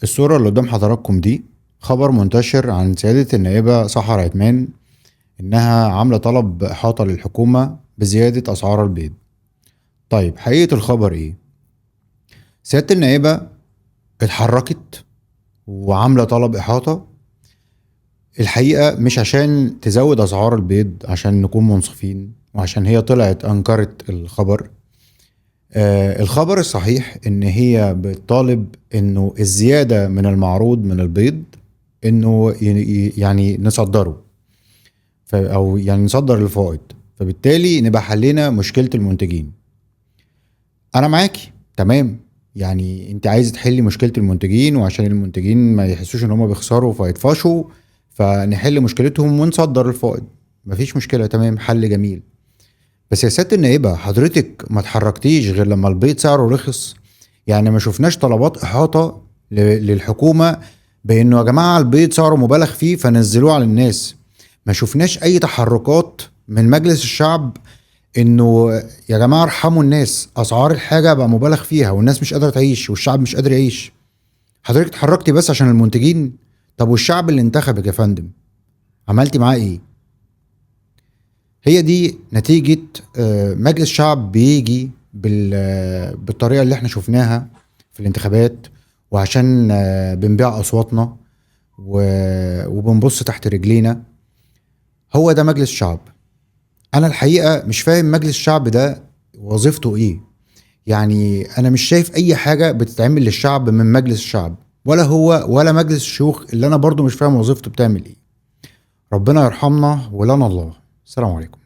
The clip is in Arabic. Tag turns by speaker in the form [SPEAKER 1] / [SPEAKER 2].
[SPEAKER 1] الصورة اللي قدام حضراتكم دي خبر منتشر عن سيادة النائبة سحر عثمان إنها عاملة طلب إحاطة للحكومة بزيادة أسعار البيض. طيب حقيقة الخبر إيه؟ سيادة النائبة اتحركت وعاملة طلب إحاطة، الحقيقة مش عشان تزود أسعار البيض عشان نكون منصفين وعشان هي طلعت أنكرت الخبر. الخبر الصحيح إن هي بتطالب إنه الزيادة من المعروض من البيض إنه يعني نصدره، أو يعني نصدر الفائض، فبالتالي نبقى حلينا مشكلة المنتجين. أنا معاكي تمام، يعني أنت عايزة تحلي مشكلة المنتجين وعشان المنتجين ما يحسوش إن هم بيخسروا فيطفشوا، فنحل مشكلتهم ونصدر الفائض. مفيش مشكلة، تمام، حل جميل. بس يا سيادة النائبة حضرتك ما اتحركتيش غير لما البيض سعره رخص، يعني ما شفناش طلبات إحاطة للحكومة بأنه يا جماعة البيض سعره مبالغ فيه فنزلوه على الناس. ما شفناش أي تحركات من مجلس الشعب إنه يا جماعة ارحموا الناس، أسعار الحاجة بقى مبالغ فيها والناس مش قادرة تعيش والشعب مش قادر يعيش. حضرتك اتحركتي بس عشان المنتجين. طب والشعب اللي انتخبك يا فندم عملتي معاه إيه؟ هي دي نتيجة مجلس شعب بيجي بالطريقة اللي احنا شفناها في الانتخابات، وعشان بنبيع أصواتنا وبنبص تحت رجلينا. هو ده مجلس شعب. أنا الحقيقة مش فاهم مجلس الشعب ده وظيفته إيه. يعني أنا مش شايف أي حاجة بتتعمل للشعب من مجلس الشعب، ولا هو ولا مجلس الشيوخ اللي أنا برضو مش فاهم وظيفته بتعمل إيه. ربنا يرحمنا ولنا الله. السلام عليكم.